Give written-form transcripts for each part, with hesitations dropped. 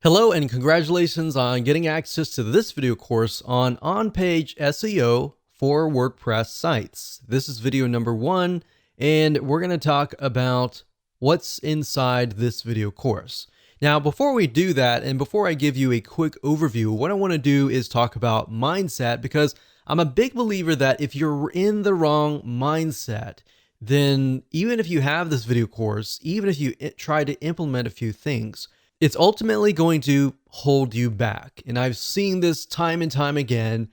Hello and congratulations on getting access to this video course on OnPage SEO for WordPress sites. This is video number 1, and we're going to talk about what's inside this video course. Now, before we do that, and before I give you a quick overview, what I want to do is talk about mindset, because I'm a big believer that if you're in the wrong mindset, then even if you have this video course, even if you try to implement a few things, it's ultimately going to hold you back. And I've seen this time and time again.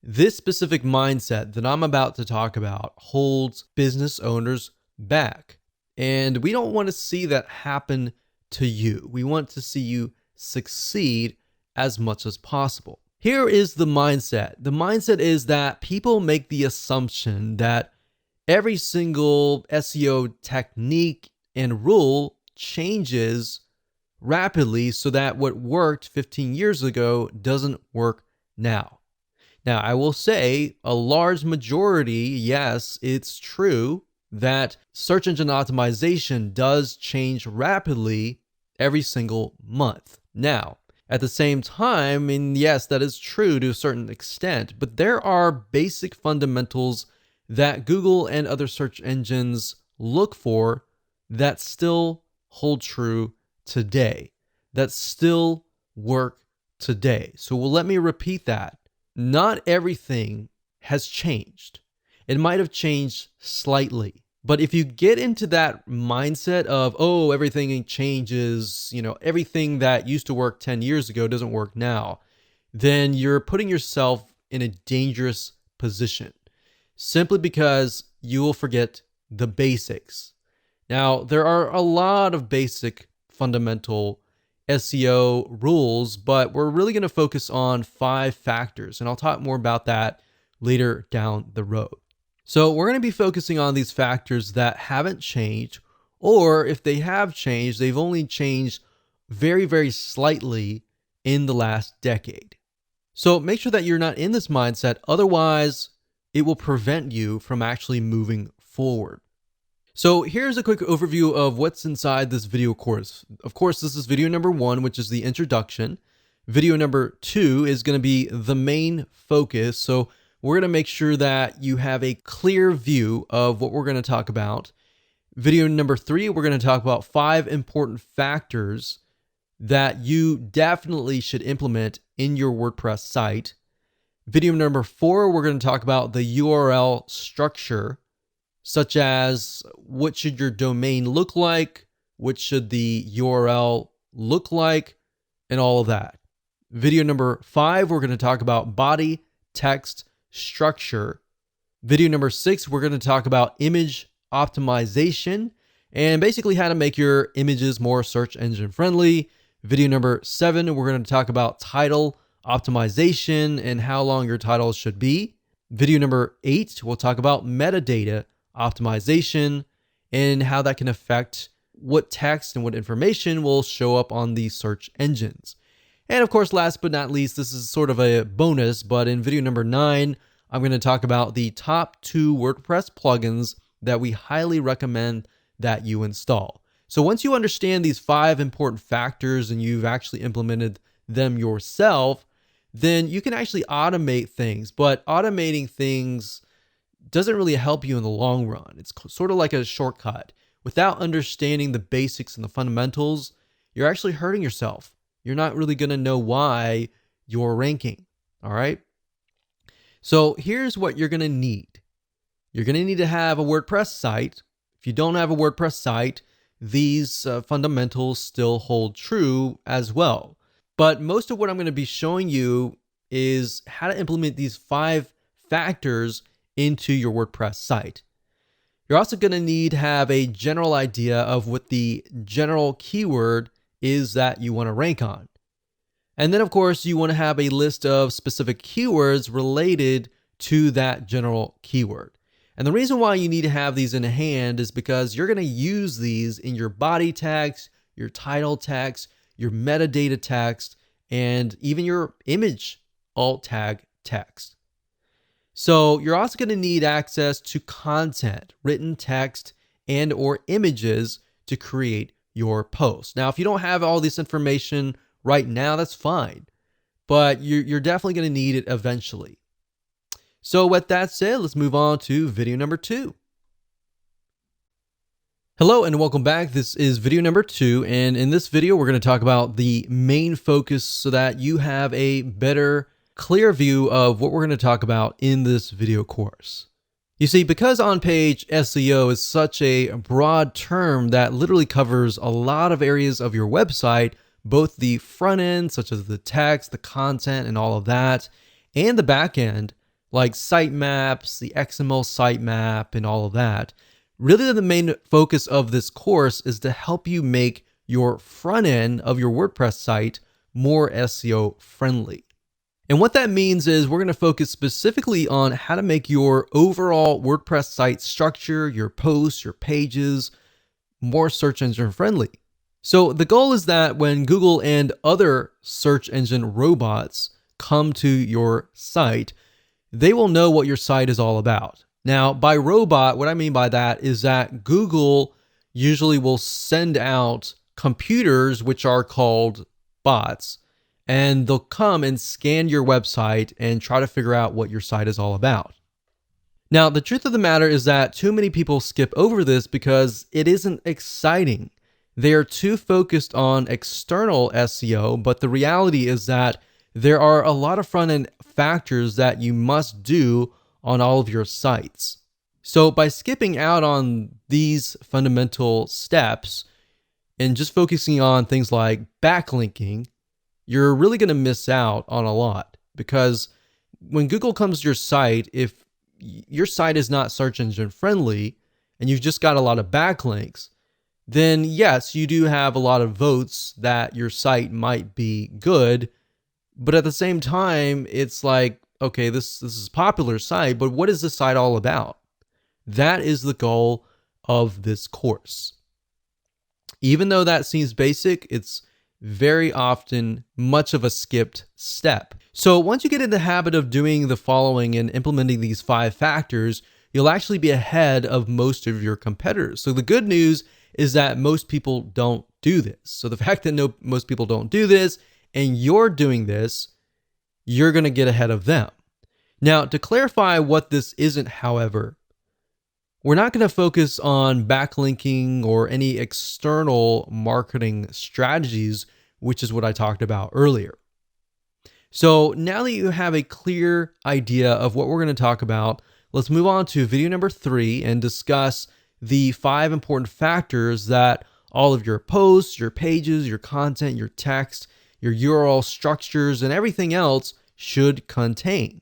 This specific mindset that I'm about to talk about holds business owners back. And we don't want to see that happen to you. We want to see you succeed as much as possible. Here is the mindset. The mindset is that people make the assumption that every single SEO technique and rule changes rapidly so that what worked 15 years ago doesn't work now. Now, I will say a large majority, yes, it's true that search engine optimization does change rapidly every single month. Now, at the same time, and yes, that is true to a certain extent, but there are basic fundamentals that Google and other search engines look for that still hold true today, that still work today. So let me repeat that. Not everything has changed. It might have changed slightly. But if you get into that mindset of, oh, everything changes, everything that used to work 10 years ago doesn't work now, then you're putting yourself in a dangerous position simply because you will forget the basics. Now, there are a lot of basic fundamental SEO rules, but we're really going to focus on 5 factors, and I'll talk more about that later down the road. So we're going to be focusing on these factors that haven't changed, or if they have changed, they've only changed very, very slightly in the last decade. So make sure that you're not in this mindset, otherwise it will prevent you from actually moving forward. So here's a quick overview of what's inside this video course. Of course, this is video number 1, which is the introduction. Video number 2 is going to be the main focus. So we're going to make sure that you have a clear view of what we're going to talk about. Video number 3, we're going to talk about 5 important factors that you definitely should implement in your WordPress site. Video number 4, we're going to talk about the URL structure, such as what should your domain look like, what should the URL look like, and all of that. Video number 5, we're going to talk about body text structure. Video number 6, we're going to talk about image optimization and basically how to make your images more search engine friendly. Video number 7, we're going to talk about title optimization and how long your titles should be. Video number 8, we'll talk about metadata optimization and how that can affect what text and what information will show up on these search engines. And of course, last but not least, this is sort of a bonus, but in video number 9, I'm going to talk about the top 2 WordPress plugins that we highly recommend that you install. So once you understand these 5 important factors and you've actually implemented them yourself, then you can actually automate things, but automating things doesn't really help you in the long run. It's sort of like a shortcut. Without understanding the basics and the fundamentals, you're actually hurting yourself. You're not really going to know why you're ranking. All right. So here's what you're going to need. You're going to need to have a WordPress site. If you don't have a WordPress site, these fundamentals still hold true as well. But most of what I'm going to be showing you is how to implement these 5 factors into your WordPress site. You're also going to need to have a general idea of what the general keyword is that you want to rank on. And then, of course, you want to have a list of specific keywords related to that general keyword. And the reason why you need to have these in hand is because you're going to use these in your body text, your title text, your metadata text, and even your image alt tag text. So you're also going to need access to content, written text, and or images to create your post. Now, if you don't have all this information right now, that's fine. But you're definitely going to need it eventually. So with that said, let's move on to video number 2. Hello and welcome back. This is video number 2, and in this video we're going to talk about the main focus so that you have a better, clear view of what we're going to talk about in this video course. You see, because on-page SEO is such a broad term that literally covers a lot of areas of your website, both the front end, such as the text, the content, and all of that, and the back end, like sitemaps, the XML sitemap, and all of that. Really, the main focus of this course is to help you make your front end of your WordPress site more SEO friendly. And what that means is we're going to focus specifically on how to make your overall WordPress site structure, your posts, your pages, more search engine friendly. So the goal is that when Google and other search engine robots come to your site, they will know what your site is all about. Now, by robot, what I mean by that is that Google usually will send out computers, which are called bots, and they'll come and scan your website and try to figure out what your site is all about. Now, the truth of the matter is that too many people skip over this because it isn't exciting. They are too focused on external SEO, but the reality is that there are a lot of front-end factors that you must do on all of your sites. So by skipping out on these fundamental steps and just focusing on things like backlinking, you're really going to miss out on a lot, because when Google comes to your site, if your site is not search engine friendly and you've just got a lot of backlinks, then yes, you do have a lot of votes that your site might be good. But at the same time, it's like, okay, this is a popular site, but what is this site all about? That is the goal of this course. Even though that seems basic, it's very often much of a skipped step. So once you get in the habit of doing the following and implementing these 5 factors, you'll actually be ahead of most of your competitors. So the good news is that most people don't do this. So the fact that most people don't do this and you're doing this, you're going to get ahead of them. Now, to clarify what this isn't, however, we're not going to focus on backlinking or any external marketing strategies, which is what I talked about earlier. So now that you have a clear idea of what we're going to talk about, let's move on to video number 3 and discuss the 5 important factors that all of your posts, your pages, your content, your text, your URL structures, and everything else should contain.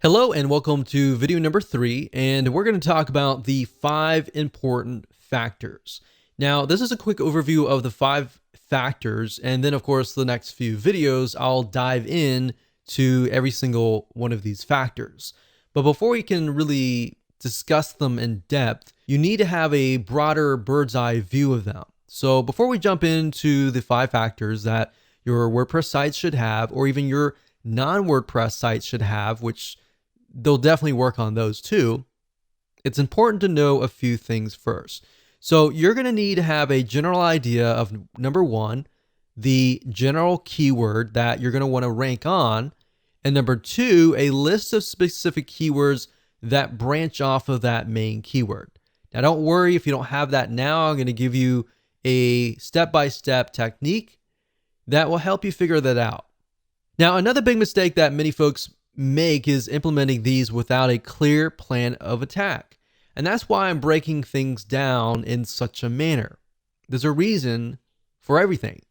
Hello and welcome to video number 3, and we're going to talk about the 5 important factors. Now, this is a quick overview of the 5 factors, and then of course the next few videos I'll dive in to every single one of these factors. But before we can really discuss them in depth, you need to have a broader bird's eye view of them. So before we jump into the 5 factors that your WordPress sites should have, or even your non-WordPress sites should have, which they'll definitely work on those too, it's important to know a few things first. So you're going to need to have a general idea of, number 1, the general keyword that you're going to want to rank on, and number 2, a list of specific keywords that branch off of that main keyword. Now don't worry if you don't have that now. I'm going to give you a step-by-step technique that will help you figure that out. Now, another big mistake that many folks make is implementing these without a clear plan of attack. And that's why I'm breaking things down in such a manner. There's a reason for everything.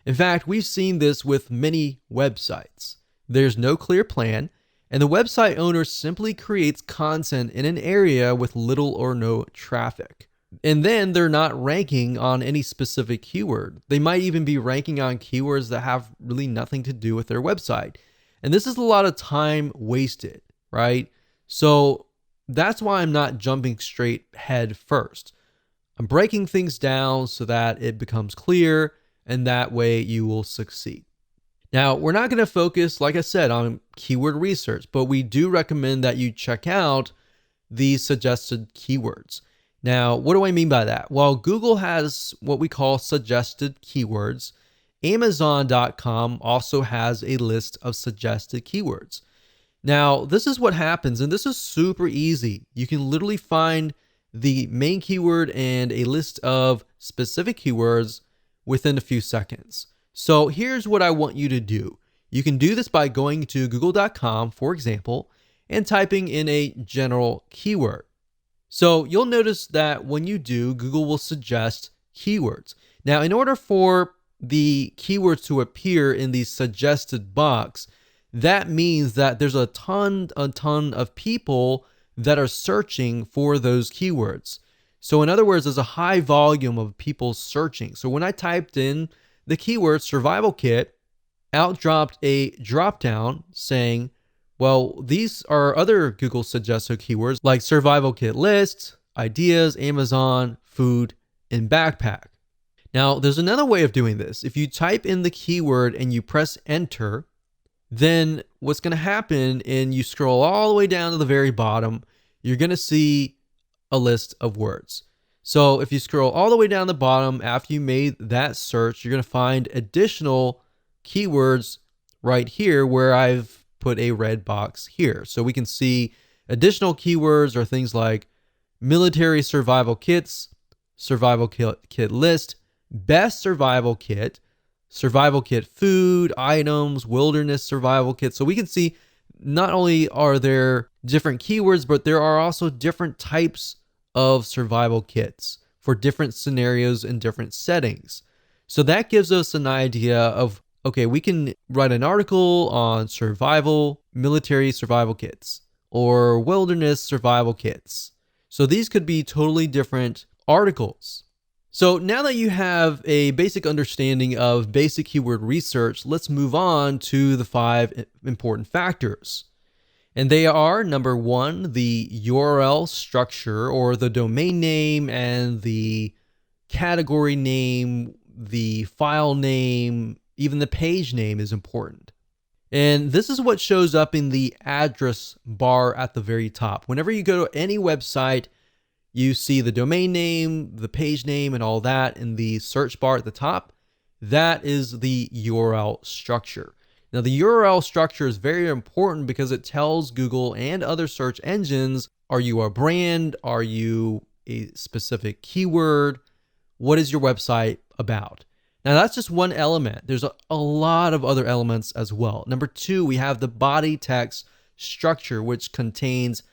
In fact, we've seen this with many websites. There's no clear plan, and the website owner simply creates content in an area with little or no traffic. And then they're not ranking on any specific keyword. They might even be ranking on keywords that have really nothing to do with their website. And this is a lot of time wasted, right? So that's why I'm not jumping straight head first. I'm breaking things down so that it becomes clear, and that way you will succeed. Now, we're not going to focus, like I said, on keyword research, but we do recommend that you check out these suggested keywords. Now, what do I mean by that? Well, Google has what we call suggested keywords, Amazon.com also has a list of suggested keywords. Now, this is what happens, and this is super easy. You can literally find the main keyword and a list of specific keywords within a few seconds. So here's what I want you to do. You can do this by going to google.com, for example, and typing in a general keyword. So you'll notice that when you do, Google will suggest keywords. Now, in order for the keywords to appear in the suggested box, that means that there's a ton of people that are searching for those keywords. So in other words, there's a high volume of people searching. So when I typed in the keyword survival kit, out dropped a drop down saying, well, these are other Google suggested keywords like survival kit lists, ideas, Amazon, food, and backpack. Now, there's another way of doing this. If you type in the keyword and you press enter, then what's going to happen, and you scroll all the way down to the very bottom, you're going to see a list of words. So if you scroll all the way down the bottom after you made that search, you're going to find additional keywords right here where I've put a red box here. So we can see additional keywords are things like military survival kits, survival kit list, best survival kit food, items, wilderness survival kit. So we can see not only are there different keywords, but there are also different types of survival kits for different scenarios and different settings. So that gives us an idea of, okay, we can write an article on survival, military survival kits, or wilderness survival kits. So these could be totally different articles. So now that you have a basic understanding of basic keyword research, let's move on to the 5 important factors. And they are, number 1, the URL structure, or the domain name and the category name, the file name, even the page name is important. And this is what shows up in the address bar at the very top. Whenever you go to any website, you see the domain name, the page name, and all that in the search bar at the top. That is the URL structure. Now, the URL structure is very important because it tells Google and other search engines, are you a brand? Are you a specific keyword? What is your website about? Now, that's just one element. There's a lot of other elements as well. Number 2, we have the body text structure, which contains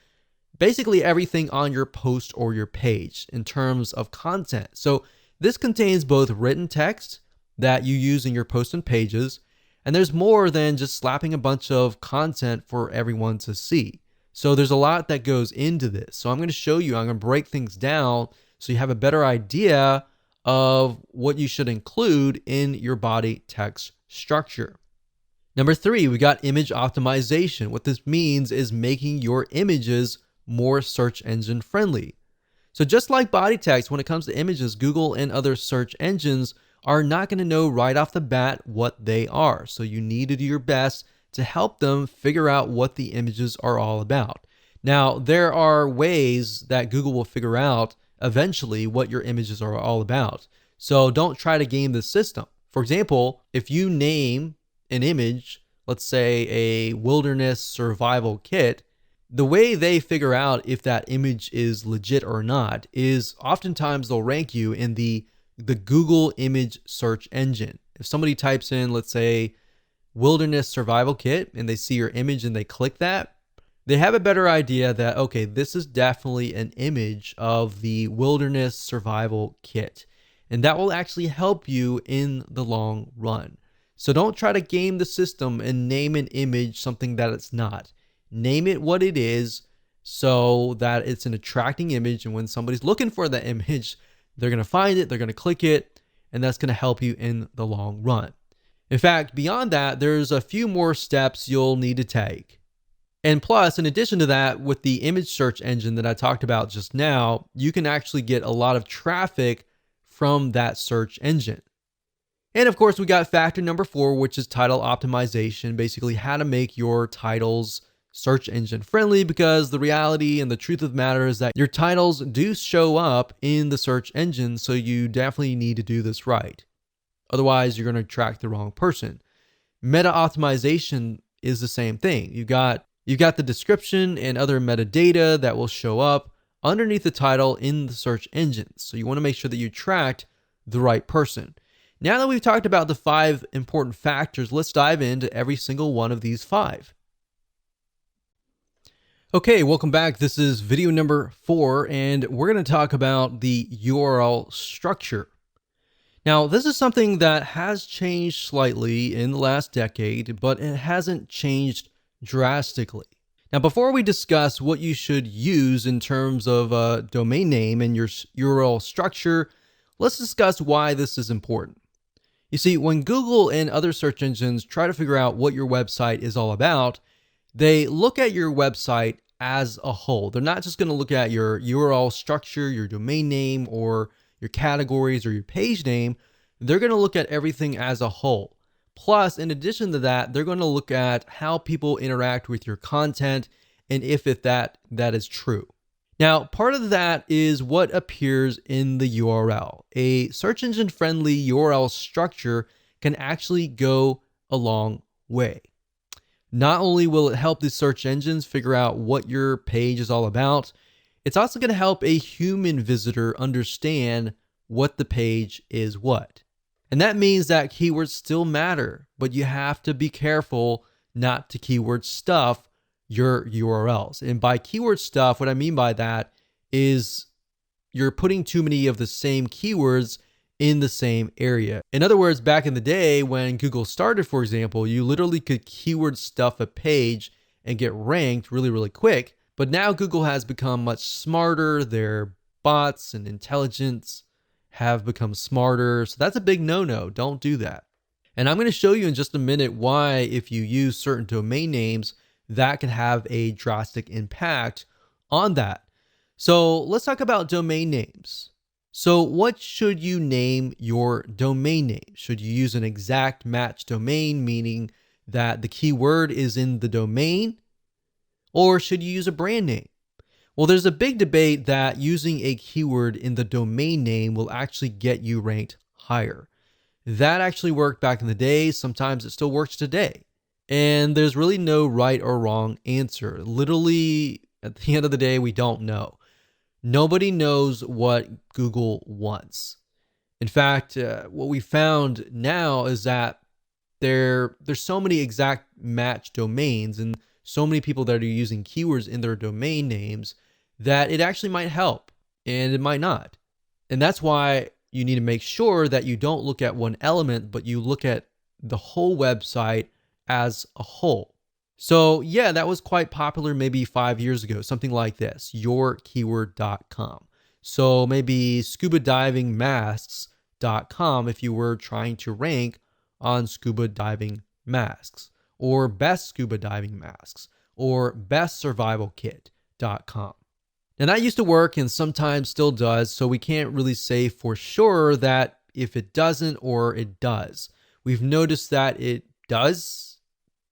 basically everything on your post or your page in terms of content. So this contains both written text that you use in your posts and pages, and there's more than just slapping a bunch of content for everyone to see. So there's a lot that goes into this. So I'm going to show you, I'm going to break things down so you have a better idea of what you should include in your body text structure. Number 3, we got image optimization. What this means is making your images more search engine friendly. So just like body text, when it comes to images, Google and other search engines are not going to know right off the bat what they are. So you need to do your best to help them figure out what the images are all about. Now, there are ways that Google will figure out eventually what your images are all about. So don't try to game the system. For example, if you name an image, let's say a wilderness survival kit, the way they figure out if that image is legit or not is oftentimes they'll rank you in the Google image search engine. If somebody types in, let's say, wilderness survival kit, and they see your image and they click that, they have a better idea that, okay, this is definitely an image of the wilderness survival kit. And that will actually help you in the long run. So don't try to game the system and name an image something that it's not. Name it what it is so that it's an attracting image. And when somebody's looking for that image, they're going to find it, they're going to click it, and that's going to help you in the long run. In fact, beyond that, there's a few more steps you'll need to take. And plus, in addition to that, with the image search engine that I talked about just now, you can actually get a lot of traffic from that search engine. And of course, we got factor number 4, which is title optimization, basically how to make your titles search engine friendly, because the reality and the truth of the matter is that your titles do show up in the search engine, so you definitely need to do this right. Otherwise, you're going to attract the wrong person. Meta optimization is the same thing. You've got the description and other metadata that will show up underneath the title in the search engines. So you want to make sure that you attract the right person. Now that we've talked about the 5 important factors, let's dive into every single one of these 5. Okay, welcome back. This is video number 4, and we're going to talk about the URL structure. Now, this is something that has changed slightly in the last decade, but it hasn't changed drastically. Now, before we discuss what you should use in terms of a domain name and your URL structure, let's discuss why this is important. You see, when Google and other search engines try to figure out what your website is all about, they look at your website as a whole. They're not just going to look at your URL structure, your domain name, or your categories or your page name. They're going to look at everything as a whole. Plus, in addition to that, they're going to look at how people interact with your content and if that is true. Now, part of that is what appears in the URL. A search engine friendly URL structure can actually go a long way. Not only will it help the search engines figure out what your page is all about, it's also going to help a human visitor understand what the page is what. And that means that keywords still matter, but you have to be careful not to keyword stuff your URLs. And by keyword stuff, what I mean by that is you're putting too many of the same keywords in the same area. In other words, back in the day when Google started, for example, you literally could keyword stuff a page and get ranked really, really quick. But now Google has become much smarter. Their bots and intelligence have become smarter. So that's a big no-no. Don't do that. And I'm going to show you in just a minute why, if you use certain domain names, that can have a drastic impact on that. So let's talk about domain names. So what should you name your domain name? Should you use an exact match domain, meaning that the keyword is in the domain? Or should you use a brand name? Well, there's a big debate that using a keyword in the domain name will actually get you ranked higher. That actually worked back in the day. Sometimes it still works today. And there's really no right or wrong answer. Literally, at the end of the day, we don't know. Nobody knows what Google wants. In fact, what we found now is that there's so many exact match domains and so many people that are using keywords in their domain names that it actually might help and it might not. And that's why you need to make sure that you don't look at one element, but you look at the whole website as a whole. So yeah, that was quite popular maybe 5 years ago, something like this, yourkeyword.com. So maybe scubadivingmasks.com if you were trying to rank on scuba diving masks, or best scuba diving masks, or bestsurvivalkit.com. Now that used to work and sometimes still does, so we can't really say for sure that if it doesn't or it does. We've noticed that it does,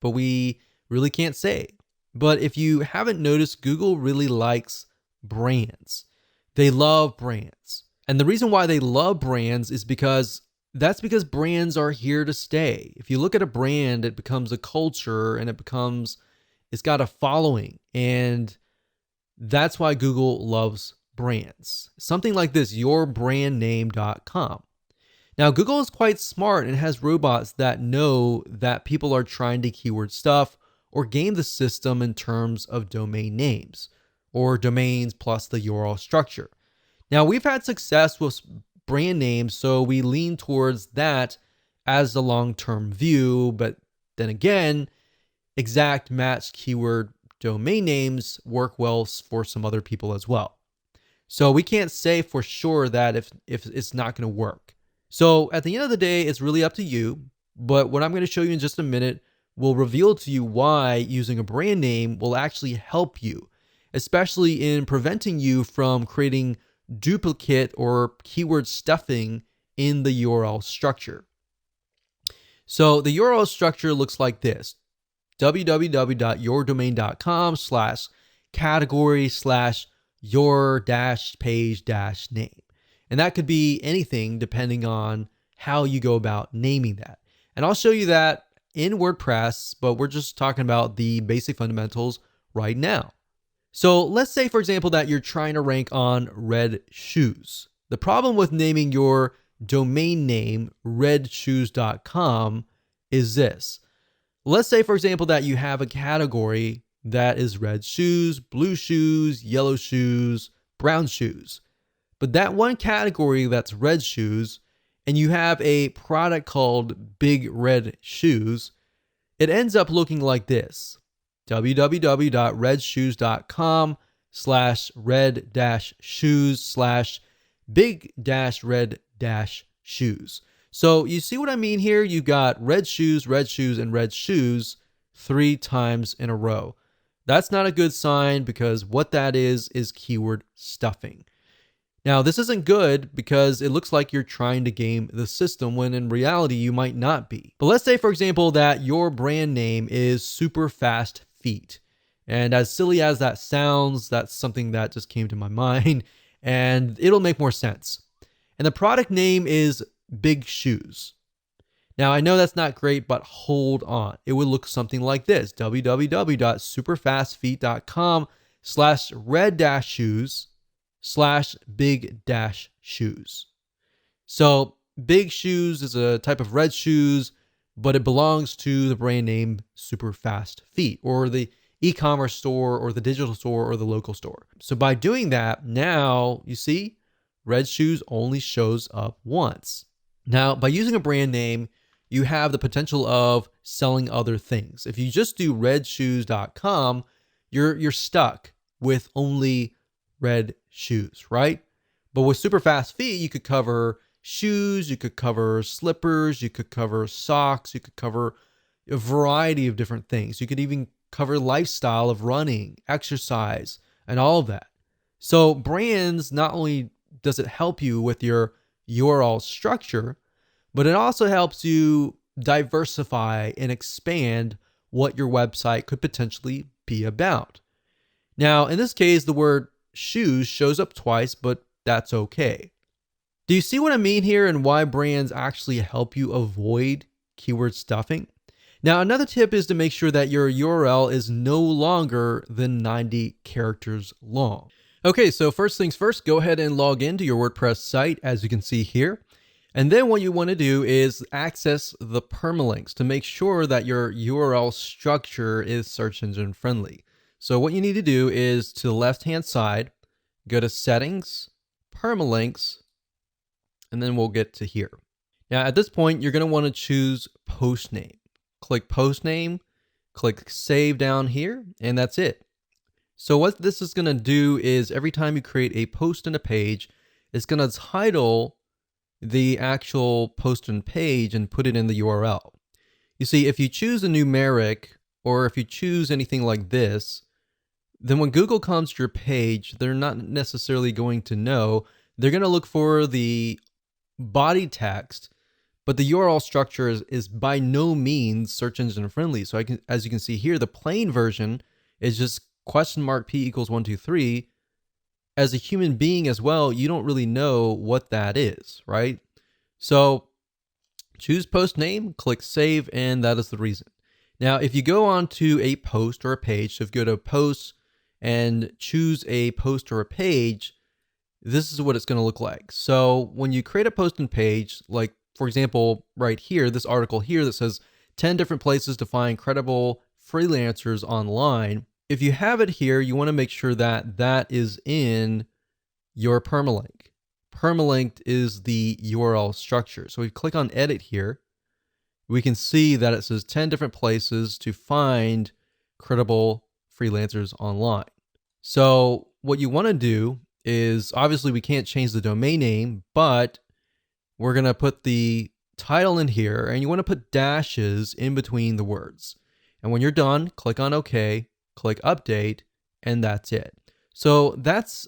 but we really can't say. But if you haven't noticed, Google really likes brands. They love brands. And the reason why they love brands is because brands are here to stay. If you look at a brand, it becomes a culture and it's got a following. And that's why Google loves brands. Something like this, yourbrandname.com. Now, Google is quite smart and has robots that know that people are trying to keyword stuff or game the system in terms of domain names or domains plus the URL structure. Now, we've had success with brand names, so we lean towards that as the long-term view. But then again, exact match keyword domain names work well for some other people as well. So we can't say for sure that if it's not going to work. So at the end of the day, it's really up to you. But what I'm going to show you in just a minute will reveal to you why using a brand name will actually help you, especially in preventing you from creating duplicate or keyword stuffing in the URL structure. So the URL structure looks like this: www.yourdomain.com/category/your-page-name. And that could be anything depending on how you go about naming that. And I'll show you that in WordPress, but we're just talking about the basic fundamentals right now. So let's say, for example, that you're trying to rank on red shoes. The problem with naming your domain name redshoes.com is this. Let's say, for example, that you have a category that is red shoes, blue shoes, yellow shoes, brown shoes. But that one category that's red shoes, and you have a product called Big Red Shoes, it ends up looking like this: www.red-shoes.com/red-shoes/big-red-shoes. So you see what I mean here? You've got red shoes, and red shoes 3 times in a row. That's not a good sign, because what that is keyword stuffing. Now, this isn't good because it looks like you're trying to game the system when in reality you might not be. But let's say, for example, that your brand name is Super Fast Feet. And as silly as that sounds, that's something that just came to my mind, and it'll make more sense. And the product name is Big Shoes. Now, I know that's not great, but hold on. It would look something like this: www.superfastfeet.com/red-shoes/big-shoes. So Big Shoes is a type of red shoes, but it belongs to the brand name Super Fast Feet, or the e-commerce store, or the digital store, or the local store. So by doing that, now you see red shoes only shows up once. Now, by using a brand name, you have the potential of selling other things. If you just do redshoes.com, you're stuck with only red shoes, right? But with Super Fast Feet, you could cover shoes, you could cover slippers, you could cover socks, you could cover a variety of different things. You could even cover lifestyle of running, exercise, and all of that. So brands, not only does it help you with your URL structure, but it also helps you diversify and expand what your website could potentially be about. Now, in this case, the word shoes shows up twice, but that's okay. Do you see what I mean here, and why brands actually help you avoid keyword stuffing? Now, another tip is to make sure that your URL is no longer than 90 characters long. Okay, so first things first, go ahead and log into your WordPress site, as you can see here. And then what you want to do is access the permalinks to make sure that your URL structure is search engine friendly. So what you need to do is, to the left-hand side, go to Settings, Permalinks, and then we'll get to here. Now, at this point, you're going to want to choose post name. Click post name, click save down here, and that's it. So what this is going to do is, every time you create a post in a page, it's going to title the actual post and page and put it in the URL. You see, if you choose a numeric, or if you choose anything like this, then when Google comes to your page, they're not necessarily going to know. They're going to look for the body text, but the URL structure is by no means search engine friendly. So as you can see here, the plain version is just $P=123. As a human being as well, you don't really know what that is, right? So choose post name, click save, and that is the reason. Now, if you go on to a post or a page, so if you go to posts and choose a post or a page, this is what it's going to look like. So when you create a post and page, like for example, right here, this article here that says 10 different places to find credible freelancers online. If you have it here, you want to make sure that that is in your permalink. Permalinked is the URL structure. So we click on edit here. We can see that it says 10 different places to find credible freelancers online. So what you want to do is, obviously we can't change the domain name, but we're going to put the title in here, and you want to put dashes in between the words. And when you're done, click on OK, click update, and that's it. So that's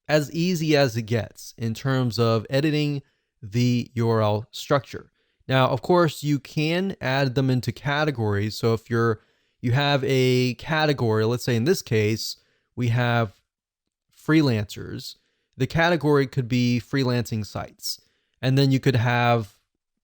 as easy as it gets in terms of editing the URL structure. Now, of course, you can add them into categories. So if you have a category, let's say in this case, we have freelancers, the category could be freelancing sites. And then you could have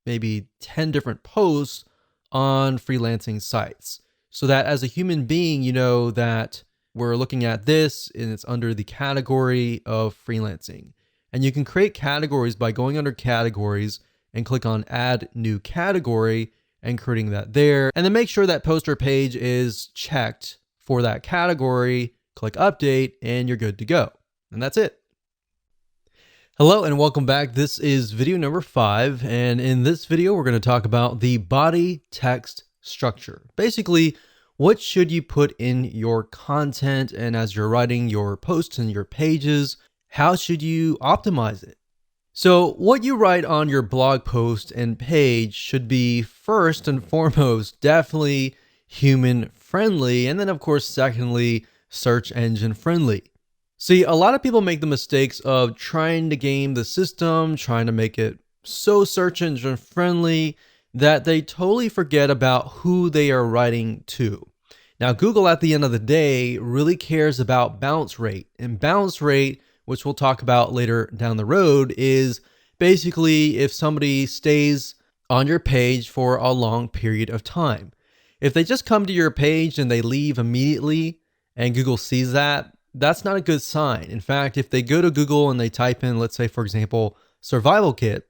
maybe 10 different posts on freelancing sites, so that as a human being, you know that we're looking at this and it's under the category of freelancing. And you can create categories by going under categories and click on add new category and creating that there. And then make sure that post or page is checked for that category, click update, and you're good to go. And that's it. Hello and welcome back. This is video number 5. And in this video, we're going to talk about the body text structure. Basically, what should you put in your content? And as you're writing your posts and your pages, how should you optimize it? So what you write on your blog post and page should be first and foremost, definitely human friendly. And then of course, secondly, search engine friendly. See, a lot of people make the mistakes of trying to game the system, trying to make it so search engine friendly that they totally forget about who they are writing to. Now, Google at the end of the day really cares about bounce rate, and bounce rate, which we'll talk about later down the road, is basically if somebody stays on your page for a long period of time. If they just come to your page and they leave immediately and Google sees that, that's not a good sign. In fact, if they go to Google and they type in, let's say, for example, survival kit,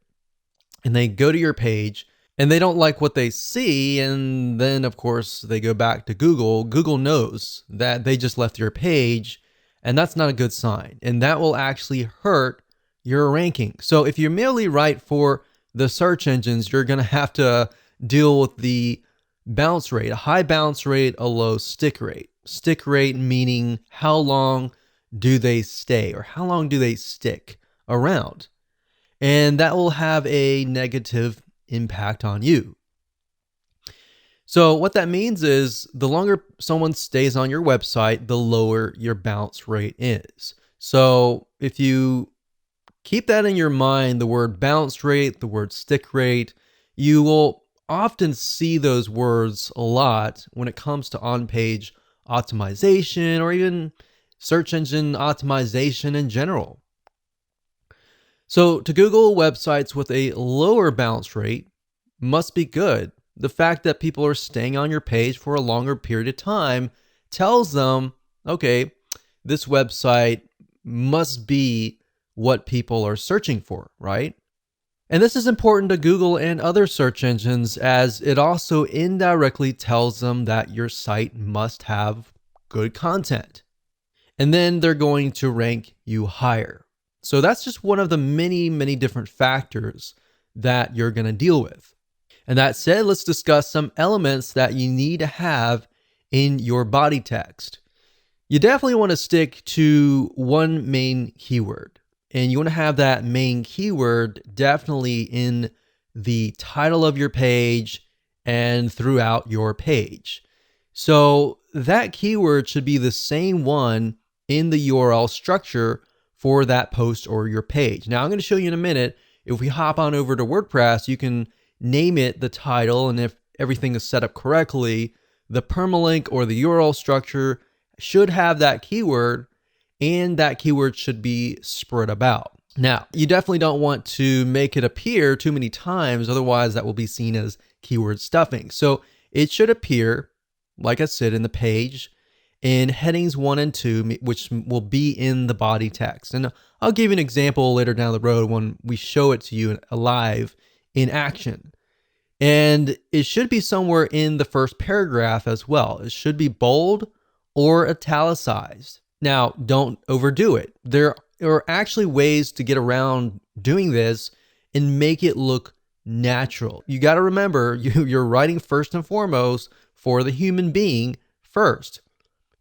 and they go to your page and they don't like what they see, and then of course they go back to Google, Google knows that they just left your page, and that's not a good sign. And that will actually hurt your ranking. So if you merely write for the search engines, you're going to have to deal with the bounce rate, a high bounce rate, a low stick rate. Stick rate meaning how long do they stay or how long do they stick around? And that will have a negative impact on you. So what that means is the longer someone stays on your website, the lower your bounce rate is. So if you keep that in your mind, the word bounce rate, the word stick rate, you will often see those words a lot when it comes to on-page optimization or even search engine optimization in general. So to Google, websites with a lower bounce rate must be good. The fact that people are staying on your page for a longer period of time tells them, okay, this website must be what people are searching for, right? And this is important to Google and other search engines as it also indirectly tells them that your site must have good content. And then they're going to rank you higher. So that's just one of the many, many different factors that you're going to deal with. And that said, let's discuss some elements that you need to have in your body text. You definitely want to stick to one main keyword. And you want to have that main keyword definitely in the title of your page and throughout your page. So that keyword should be the same one in the URL structure for that post or your page. Now I'm going to show you in a minute. If we hop on over to WordPress, you can name it the title, and if everything is set up correctly, the permalink or the URL structure should have that keyword, and that keyword should be spread about. Now, you definitely don't want to make it appear too many times, otherwise that will be seen as keyword stuffing. So it should appear, like I said, in the page in headings 1 and 2, which will be in the body text. And I'll give you an example later down the road when we show it to you live in action. And it should be somewhere in the first paragraph as well. It should be bold or italicized. Now, don't overdo it. There are actually ways to get around doing this and make it look natural. You got to remember, you're writing first and foremost for the human being first.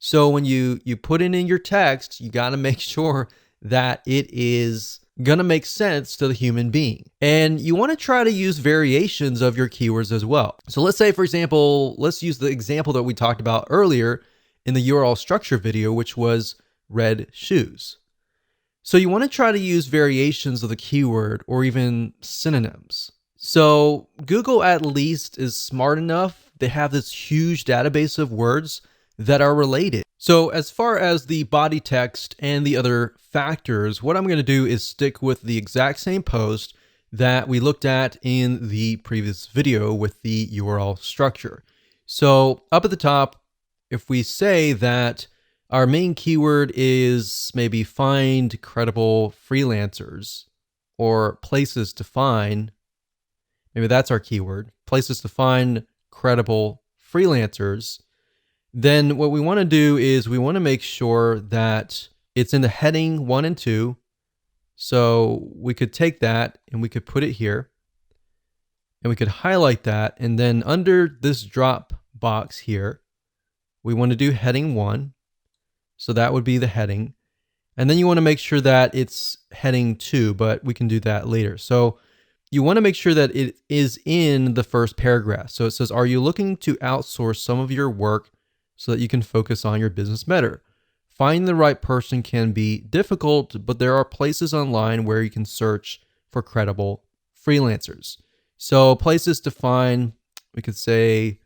So when you put it in your text, you got to make sure that it is going to make sense to the human being. And you want to try to use variations of your keywords as well. So let's say, for example, let's use the example that we talked about earlier in the URL structure video, which was red shoes. So you want to try to use variations of the keyword or even synonyms. So Google at least is smart enough. They have this huge database of words that are related. So as far as the body text and the other factors, what I'm going to do is stick with the exact same post, that we looked at in the previous video with the URL structure. So up at the top, if we say that our main keyword is maybe find credible freelancers or places to find, maybe that's our keyword, places to find credible freelancers, then what we want to do is we want to make sure that it's in the heading 1 and 2. So we could take that and we could put it here and we could highlight that. And then under this drop box here, we want to do heading 1. So that would be the heading. And then you want to make sure that it's heading 2, but we can do that later. So you want to make sure that it is in the first paragraph. So it says, are you looking to outsource some of your work so that you can focus on your business better? Finding the right person can be difficult, but there are places online where you can search for credible freelancers. So places to find, we could say,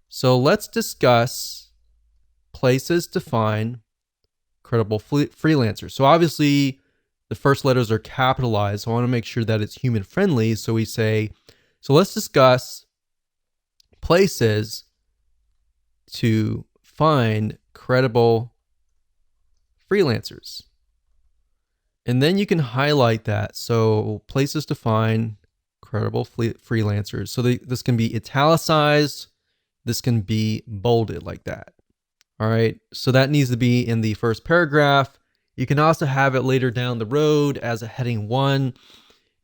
so let's discuss places to find credible freelancers. So obviously the first letters are capitalized. So I want to make sure that it's human friendly. So we say, so let's discuss places to find credible freelancers. And then you can highlight that. So places to find credible freelancers. So this can be italicized. This can be bolded like that. All right. So that needs to be in the first paragraph. You can also have it later down the road as a heading 1.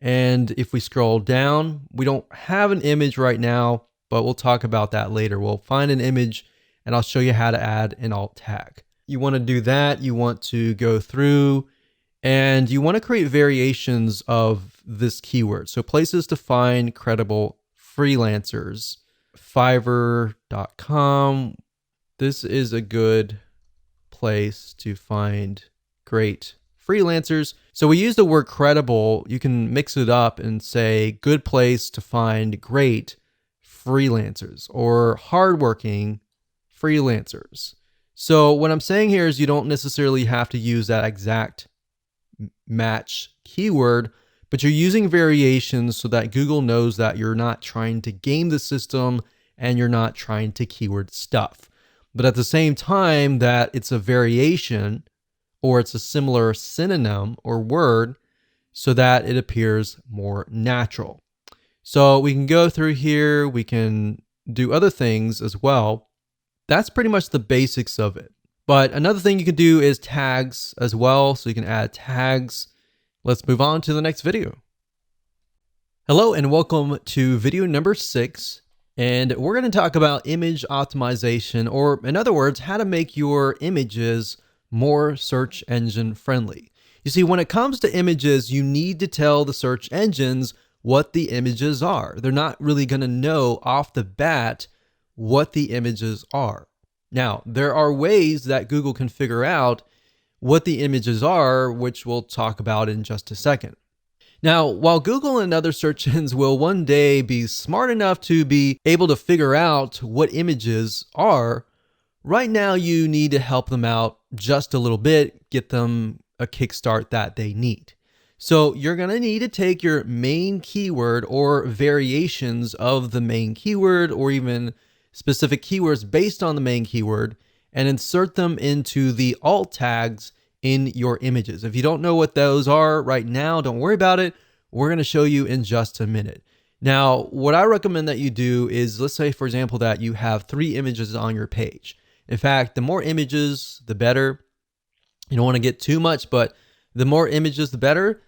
And if we scroll down, we don't have an image right now, but we'll talk about that later. We'll find an image and I'll show you how to add an alt tag. You want to do that. You want to go through and you want to create variations of this keyword. So places to find credible freelancers, Fiverr.com. This is a good place to find great freelancers. So we use the word credible. You can mix it up and say good place to find great freelancers or hardworking freelancers. So what I'm saying here is you don't necessarily have to use that exact match keyword, but you're using variations so that Google knows that you're not trying to game the system and you're not trying to keyword stuff. But at the same time that it's a variation or it's a similar synonym or word so that it appears more natural. So we can go through here, we can do other things as well. That's pretty much the basics of it. But another thing you can do is tags as well. So you can add tags. Let's move on to the next video. Hello and welcome to video number 6. And we're going to talk about image optimization, or in other words, how to make your images more search engine friendly. You see, when it comes to images, you need to tell the search engines what the images are. They're not really going to know off the bat what the images are. Now, there are ways that Google can figure out what the images are, which we'll talk about in just a second. Now, while Google and other search engines will one day be smart enough to be able to figure out what images are, right now you need to help them out just a little bit, get them a kickstart that they need. So you're going to need to take your main keyword or variations of the main keyword or even specific keywords based on the main keyword and insert them into the alt tags in your images. If you don't know what those are right now, don't worry about it. We're going to show you in just a minute. Now, what I recommend that you do is, let's say, for example, that you have 3 images on your page. In fact, the more images, the better. You don't want to get too much, but the more images, the better.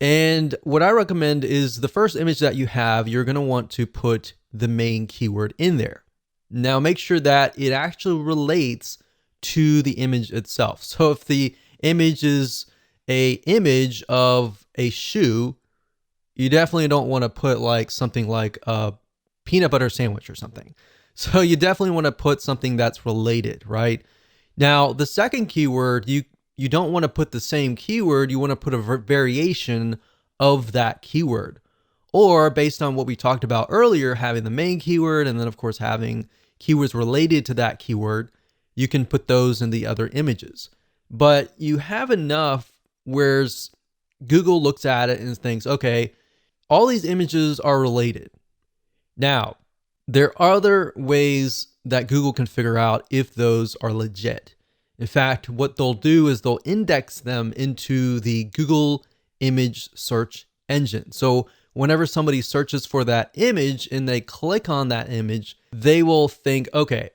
And what I recommend is the first image that you have, you're going to want to put the main keyword in there. Now, make sure that it actually relates to the image itself. So if the image is a image of a shoe, you definitely don't want to put like something like a peanut butter sandwich or something. So you definitely want to put something that's related, right? Now, the second keyword, you don't want to put the same keyword. You want to put a variation of that keyword. Or based on what we talked about earlier, having the main keyword and then of course having keywords related to that keyword, you can put those in the other images. But you have enough where Google looks at it and thinks, okay, all these images are related. Now, there are other ways that Google can figure out if those are legit. In fact, what they'll do is they'll index them into the Google image search engine. So whenever somebody searches for that image and they click on that image, they will think, okay,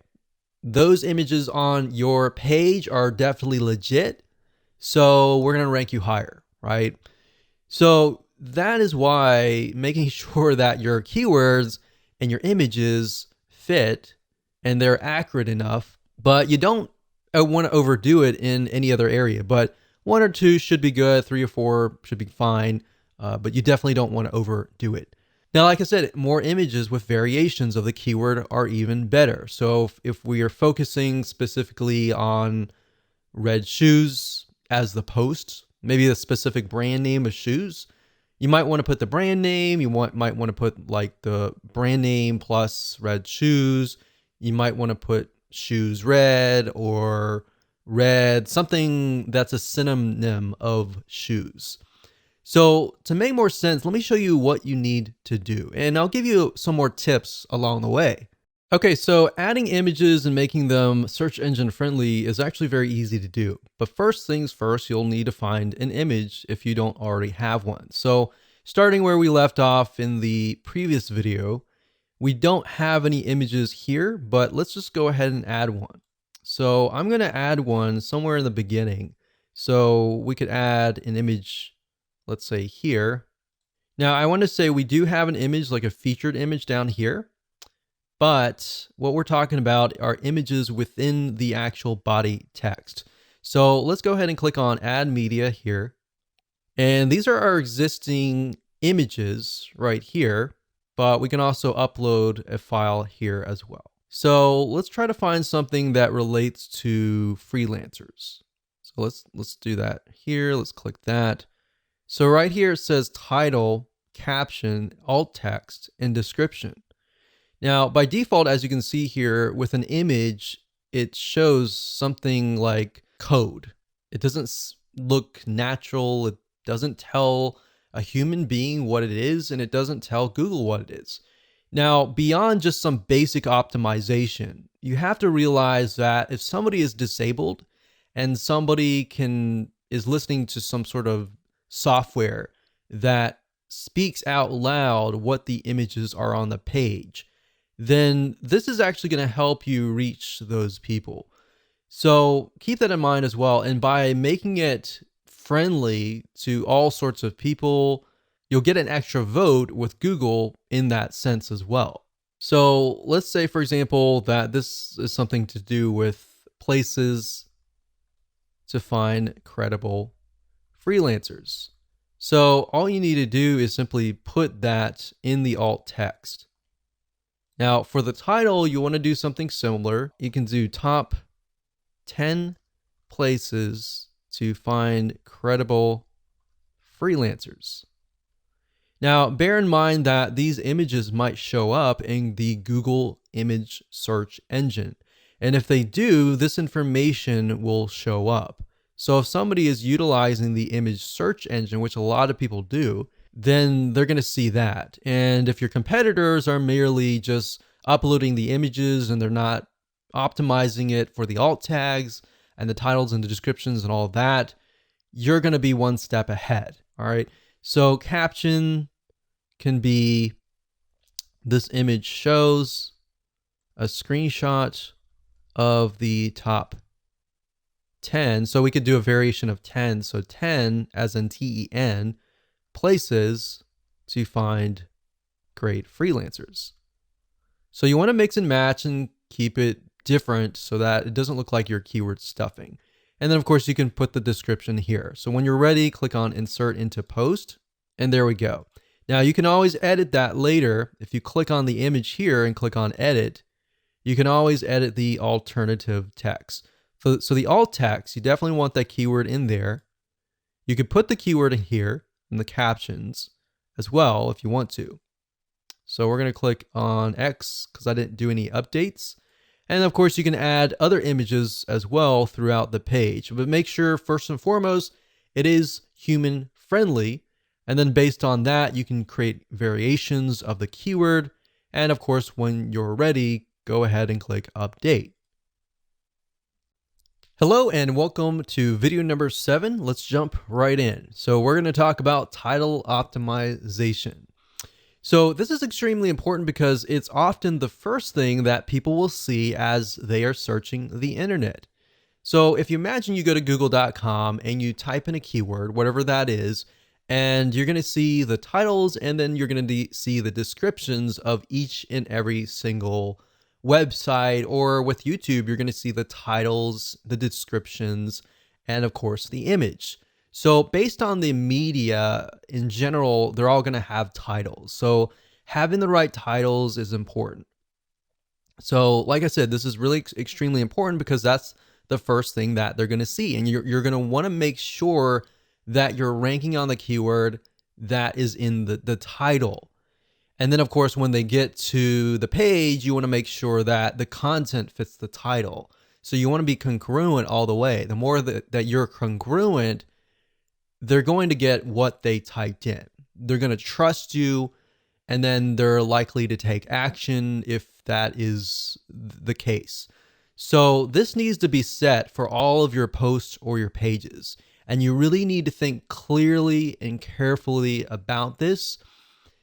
those images on your page are definitely legit, so we're going to rank you higher, right? So that is why making sure that your keywords and your images fit and they're accurate enough, but you don't want to overdo it in any other area. But 1 or 2 should be good, 3 or 4 should be fine, but you definitely don't want to overdo it. Now, like I said, more images with variations of the keyword are even better. So if we are focusing specifically on red shoes as the post, maybe the specific brand name of shoes, you might want to put the brand name. You might want to put like the brand name plus red shoes. You might want to put shoes red or red, something that's a synonym of shoes. So to make more sense, let me show you what you need to do, and I'll give you some more tips along the way. Okay, so adding images and making them search engine friendly is actually very easy to do. But first things first, you'll need to find an image if you don't already have one. So starting where we left off in the previous video, we don't have any images here, but let's just go ahead and add one. So I'm going to add one somewhere in the beginning. So we could add an image, let's say here. Now I want to say we do have an image, like a featured image down here. But what we're talking about are images within the actual body text. So let's go ahead and click on Add Media here. And these are our existing images right here, but we can also upload a file here as well. So let's try to find something that relates to freelancers. So let's do that here. Let's click that. So right here it says title, caption, alt text, and description. Now, by default, as you can see here, with an image, it shows something like code. It doesn't look natural. It doesn't tell a human being what it is, and it doesn't tell Google what it is. Now, beyond just some basic optimization, you have to realize that if somebody is disabled and somebody is listening to some sort of software that speaks out loud what the images are on the page, then this is actually going to help you reach those people. So keep that in mind as well. And by making it friendly to all sorts of people, you'll get an extra vote with Google in that sense as well. So let's say, for example, that this is something to do with places to find credible freelancers. So all you need to do is simply put that in the alt text. Now, for the title, you want to do something similar. You can do top 10 places to find credible freelancers. Now, bear in mind that these images might show up in the Google image search engine. And if they do, this information will show up. So if somebody is utilizing the image search engine, which a lot of people do, then they're going to see that. And if your competitors are merely just uploading the images and they're not optimizing it for the alt tags and the titles and the descriptions and all that, you're going to be one step ahead. All right. So caption can be, this image shows a screenshot of the top 10. So we could do a variation of 10. So 10 as in TEN places to find great freelancers. So you want to mix and match and keep it different so that it doesn't look like you're keyword stuffing. And then of course you can put the description here. So when you're ready, click on Insert into Post, and there we go. Now you can always edit that later. If you click on the image here and click on Edit, you can always edit the alternative text. So the alt text, you definitely want that keyword in there. You could put the keyword in here in the captions as well if you want to. So we're going to click on X because I didn't do any updates. And of course you can add other images as well throughout the page, but make sure first and foremost, it is human friendly. And then based on that, you can create variations of the keyword. And of course, when you're ready, go ahead and click update. Hello and welcome to video number 7. Let's jump right in. So we're going to talk about title optimization. So this is extremely important because it's often the first thing that people will see as they are searching the internet. So if you imagine you go to google.com and you type in a keyword, whatever that is, and you're going to see the titles and then you're going to see the descriptions of each and every single website, or with YouTube, you're going to see the titles, the descriptions, and of course the image. So based on the media in general, they're all going to have titles. So having the right titles is important. So like I said, this is really extremely important because that's the first thing that they're going to see. And you're going to want to make sure that you're ranking on the keyword that is in the title. And then of course, when they get to the page, you want to make sure that the content fits the title. So you want to be congruent all the way. The more that you're congruent, they're going to get what they typed in. They're going to trust you, and then they're likely to take action if that is the case. So this needs to be set for all of your posts or your pages. And you really need to think clearly and carefully about this,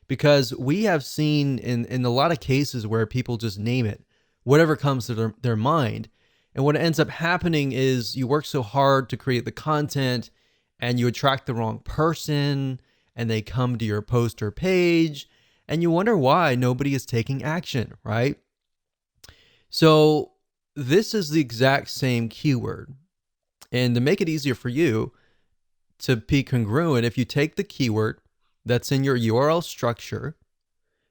because we have seen in a lot of cases where people just name it, whatever comes to their mind. And what ends up happening is you work so hard to create the content and you attract the wrong person and they come to your post or page and you wonder why nobody is taking action, right? So this is the exact same keyword. And to make it easier for you to be congruent, if you take the keyword that's in your URL structure,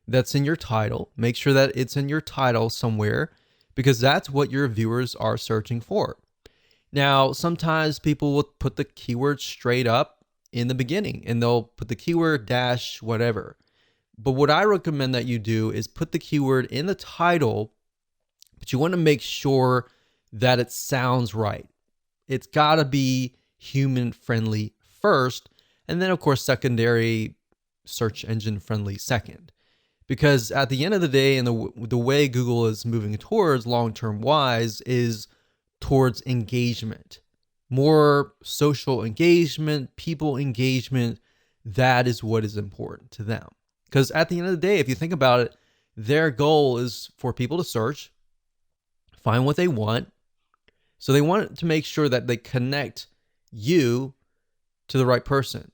that's in your title, make sure that it's in your title somewhere, because that's what your viewers are searching for. Now, sometimes people will put the keyword straight up in the beginning and they'll put the keyword dash whatever. But what I recommend that you do is put the keyword in the title, but you want to make sure that it sounds right. It's got to be human friendly first, and then of course secondary search engine friendly second. Because at the end of the day, and the way Google is moving towards long-term wise is towards engagement, more social engagement, people engagement. That is what is important to them. Because at the end of the day, if you think about it, their goal is for people to search, find what they want. So they want to make sure that they connect you to the right person.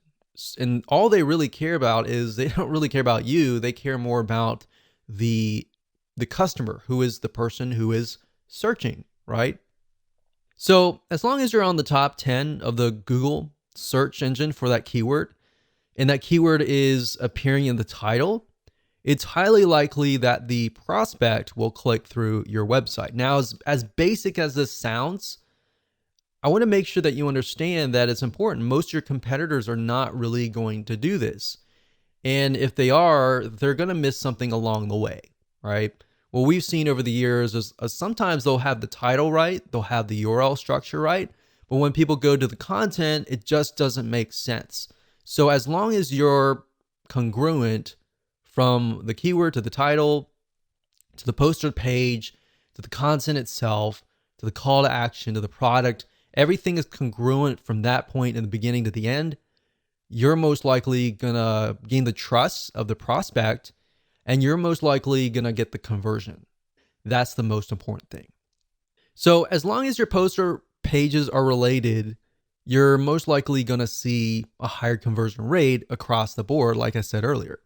And all they really care about is they don't really care about you. They care more about the customer, who is the person who is searching, right? So as long as you're on the top 10 of the Google search engine for that keyword, and that keyword is appearing in the title, it's highly likely that the prospect will click through your website. Now, as basic as this sounds, I want to make sure that you understand that it's important. Most of your competitors are not really going to do this. And if they are, they're going to miss something along the way, right? What we've seen over the years is sometimes they'll have the title right, they'll have the URL structure right, but when people go to the content, it just doesn't make sense. So as long as you're congruent from the keyword to the title, to the poster page, to the content itself, to the call to action, to the product, everything is congruent from that point in the beginning to the end, you're most likely gonna gain the trust of the prospect, and you're most likely gonna get the conversion. That's the most important thing. So as long as your poster pages are related, you're most likely gonna see a higher conversion rate across the board, like I said earlier.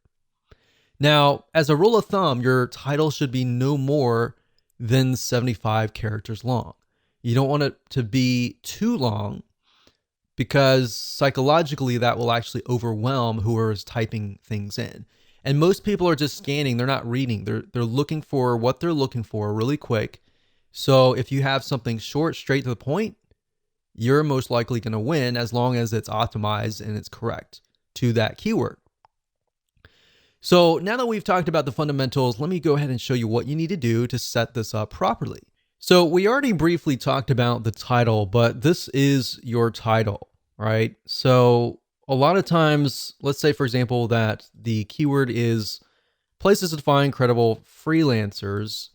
Now, as a rule of thumb, your title should be no more than 75 characters long. You don't want it to be too long, because psychologically that will actually overwhelm whoever is typing things in. And most people are just scanning, they're not reading. They're looking for what they're looking for really quick. So if you have something short, straight to the point, you're most likely going to win as long as it's optimized and it's correct to that keyword. So now that we've talked about the fundamentals, let me go ahead and show you what you need to do to set this up properly. So we already briefly talked about the title, but this is your title, right? So a lot of times, let's say, for example, that the keyword is places to find credible freelancers.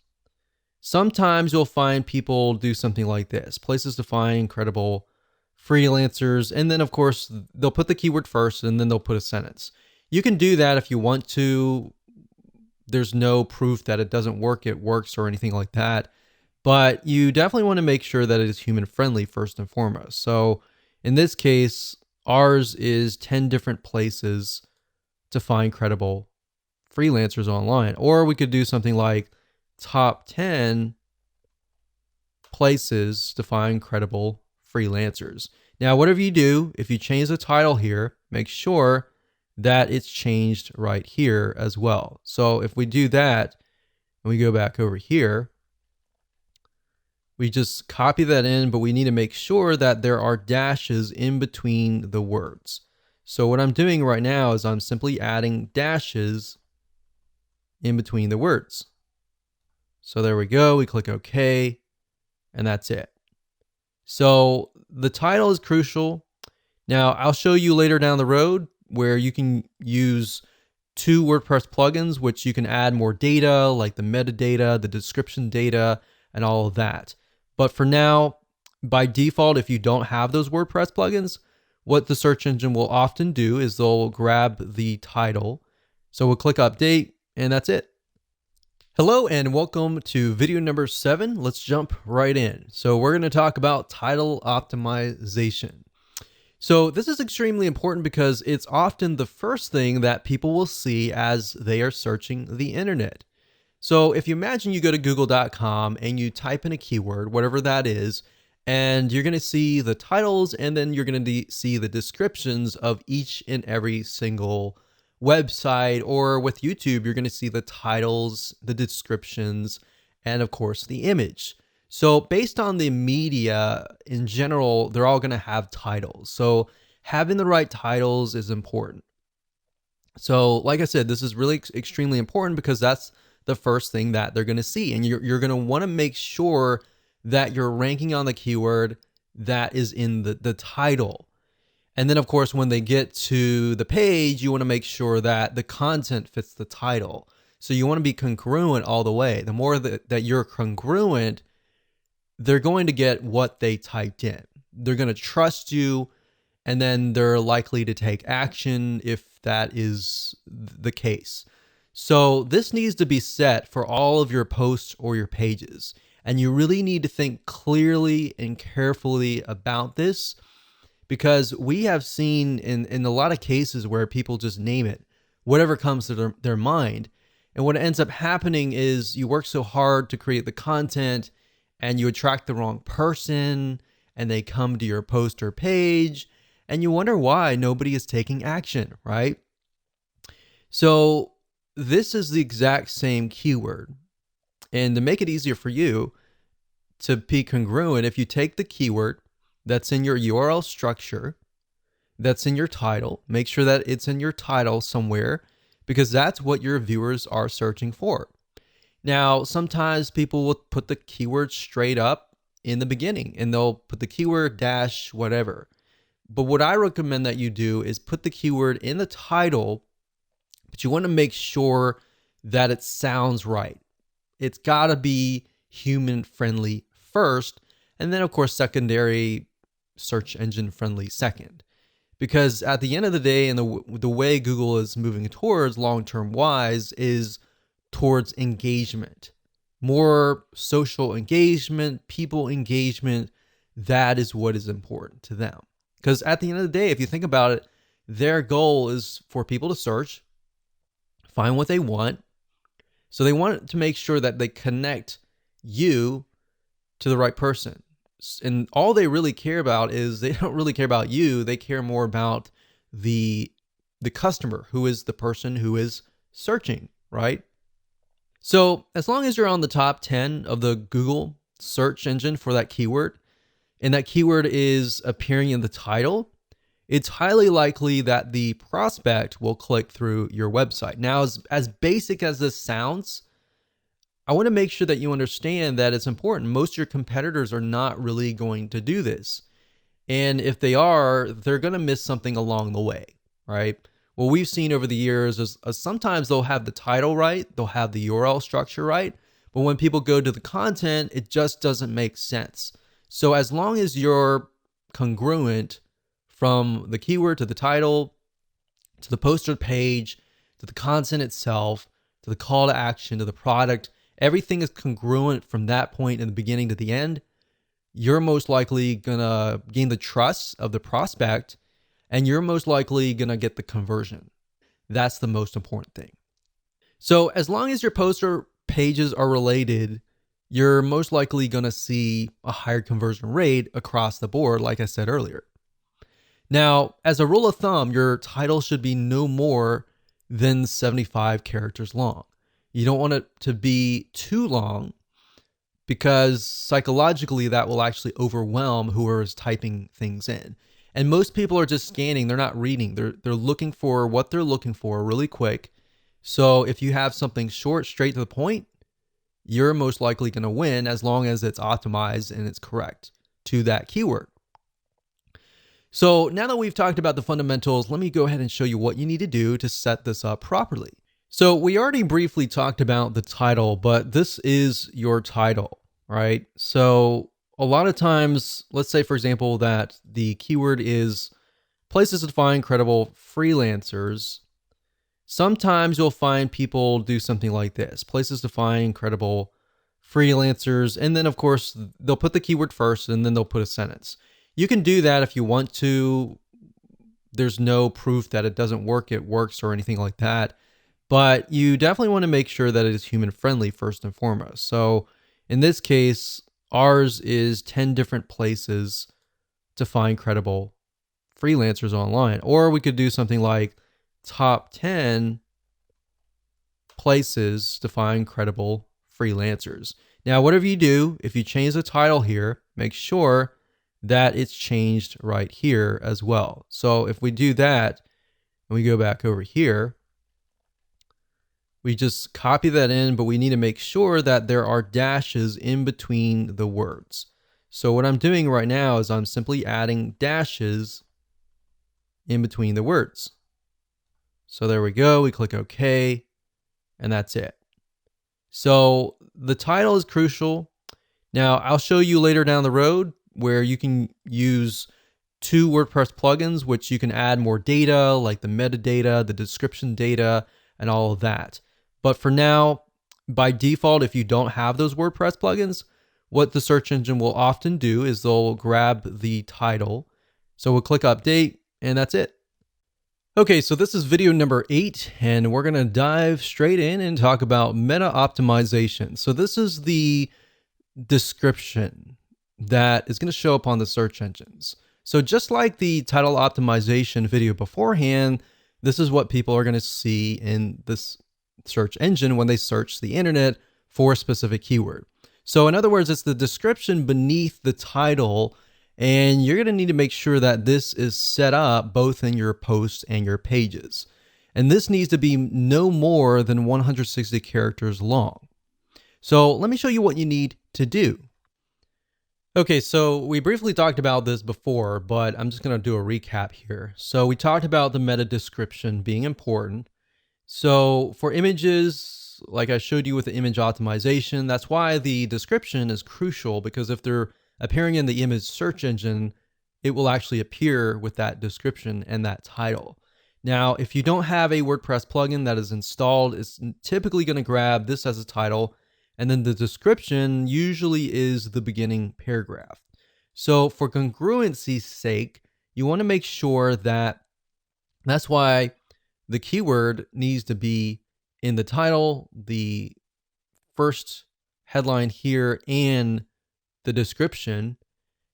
Sometimes you'll find people do something like this, places to find credible freelancers. And then, of course, they'll put the keyword first and then they'll put a sentence. You can do that if you want to. There's no proof that it doesn't work, it works, or anything like that. But you definitely want to make sure that it is human friendly first and foremost. So in this case, ours is 10 different places to find credible freelancers online. Or we could do something like top 10 places to find credible freelancers. Now, whatever you do, if you change the title here, make sure that it's changed right here as well. So if we do that and we go back over here, we just copy that in, but we need to make sure that there are dashes in between the words. So what I'm doing right now is I'm simply adding dashes in between the words. So there we go. We click OK, and that's it. So the title is crucial. Now, I'll show you later down the road where you can use 2 WordPress plugins, which you can add more data like the metadata, the description data, and all of that. But for now, by default, if you don't have those WordPress plugins, what the search engine will often do is they'll grab the title. So we'll click update, and that's it. Hello and welcome to video number 7. Let's jump right in. So we're going to talk about title optimization. So this is extremely important because it's often the first thing that people will see as they are searching the internet. So if you imagine you go to google.com and you type in a keyword, whatever that is, and you're going to see the titles and then you're going to see the descriptions of each and every single website, or with YouTube, you're going to see the titles, the descriptions, and of course the image. So based on the media in general, they're all going to have titles. So having the right titles is important. So like I said, this is really extremely important because that's the first thing that they're going to see. And you're going to want to make sure that you're ranking on the keyword that is in the title. And then of course, when they get to the page, you want to make sure that the content fits the title. So you want to be congruent all the way. The more that you're congruent, they're going to get what they typed in. They're going to trust you, and then they're likely to take action if that is the case. So this needs to be set for all of your posts or your pages. And you really need to think clearly and carefully about this, because we have seen in a lot of cases where people just name it, whatever comes to their mind. And what ends up happening is you work so hard to create the content and you attract the wrong person and they come to your post or page and you wonder why nobody is taking action, right? So this is the exact same keyword. And to make it easier for you to be congruent, if you take the keyword that's in your URL structure, that's in your title, make sure that it's in your title somewhere, because that's what your viewers are searching for. Now, sometimes people will put the keyword straight up in the beginning and they'll put the keyword dash whatever. But what I recommend that you do is put the keyword in the title, but you want to make sure that it sounds right. It's got to be human friendly first, and then of course secondary search engine friendly second. Because at the end of the day, and the way Google is moving towards long-term wise is towards engagement, more social engagement, people engagement. That is what is important to them. Because at the end of the day, if you think about it, their goal is for people to search, find what they want. So they want to make sure that they connect you to the right person. And all they really care about is they don't really care about you. They care more about the customer, who is the person who is searching, right? So as long as you're on the top 10 of the Google search engine for that keyword, and that keyword is appearing in the title, it's highly likely that the prospect will click through your website. Now, as basic as this sounds, I want to make sure that you understand that it's important. Most of your competitors are not really going to do this. And if they are, they're going to miss something along the way, right? What we've seen over the years is sometimes they'll have the title right, they'll have the URL structure right, but when people go to the content, it just doesn't make sense. So as long as you're congruent from the keyword to the title, to the poster page, to the content itself, to the call to action, to the product, everything is congruent from that point in the beginning to the end, you're most likely gonna gain the trust of the prospect, and you're most likely gonna get the conversion. That's the most important thing. So as long as your poster pages are related, you're most likely gonna see a higher conversion rate across the board, like I said earlier. Now, as a rule of thumb, your title should be no more than 75 characters long. You don't want it to be too long because psychologically that will actually overwhelm whoever is typing things in. And most people are just scanning, they're not reading. They're looking for what they're looking for really quick. So if you have something short, straight to the point, you're most likely going to win as long as it's optimized and it's correct to that keyword. So now that we've talked about the fundamentals, let me go ahead and show you what you need to do to set this up properly. So we already briefly talked about the title, but this is your title, right? So a lot of times, let's say for example, that the keyword is places to find credible freelancers. Sometimes you'll find people do something like this, places to find credible freelancers. And then of course, they'll put the keyword first and then they'll put a sentence. You can do that if you want to. There's no proof that it doesn't work, it works or anything like that. But you definitely want to make sure that it is human friendly first and foremost. So in this case, ours is 10 different places to find credible freelancers online. Or we could do something like top 10 places to find credible freelancers. Now, whatever you do, if you change the title here, make sure that it's changed right here as well. So if we do that and we go back over here, we just copy that in, but we need to make sure that there are dashes in between the words. So what I'm doing right now is I'm simply adding dashes in between the words. So there we go, we click OK, and that's it. So the title is crucial. Now I'll show you later down the road where you can use 2 WordPress plugins, which you can add more data like the metadata, the description data, and all of that. But for now, by default, if you don't have those WordPress plugins, what the search engine will often do is they'll grab the title. So we'll click update and that's it. Okay, so this is video number 8, and we're gonna dive straight in and talk about meta optimization. So this is the description that is going to show up on the search engines. So just like the title optimization video beforehand, this is what people are going to see in this search engine when they search the internet for a specific keyword. So in other words, it's the description beneath the title, and you're going to need to make sure that this is set up both in your posts and your pages. And this needs to be no more than 160 characters long. So let me show you what you need to do. Okay, so we briefly talked about this before, but I'm just going to do a recap here. So we talked about the meta description being important. So for images, like I showed you with the image optimization, that's why the description is crucial, because if they're appearing in the image search engine, it will actually appear with that description and that title. Now, if you don't have a WordPress plugin that is installed, it's typically going to grab this as a title, and then the description usually is the beginning paragraph. So for congruency's sake, you want to make sure that that's why the keyword needs to be in the title, the first headline here, and the description.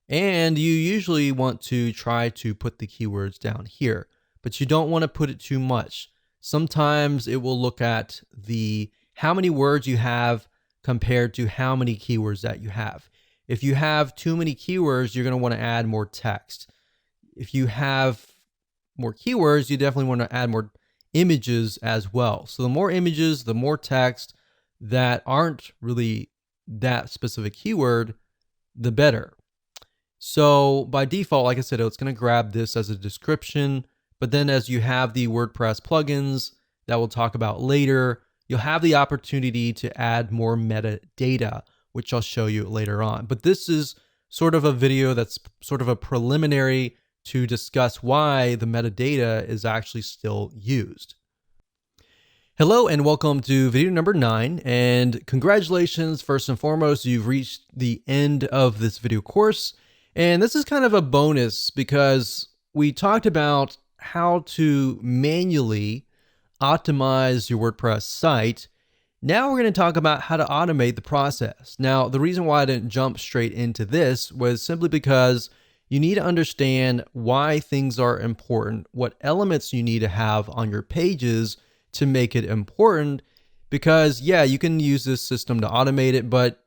And you usually want to try to put the keywords down here, but you don't want to put it too much. Sometimes it will look at how many words you have compared to how many keywords that you have. If you have too many keywords, you're going to want to add more text. If you have more keywords, you definitely want to add more images as well. So the more images, the more text that aren't really that specific keyword, the better. So by default, like I said, it's going to grab this as a description, but then as you have the WordPress plugins that we'll talk about later, you'll have the opportunity to add more metadata, which I'll show you later on. But this is sort of a video that's sort of a preliminary to discuss why the metadata is actually still used. Hello and welcome to video number 9, and congratulations, first and foremost, you've reached the end of this video course. And this is kind of a bonus because we talked about how to manually optimize your WordPress site. Now we're going to talk about how to automate the process. Now, the reason why I didn't jump straight into this was simply because you need to understand why things are important, what elements you need to have on your pages to make it important. Because yeah, you can use this system to automate it, but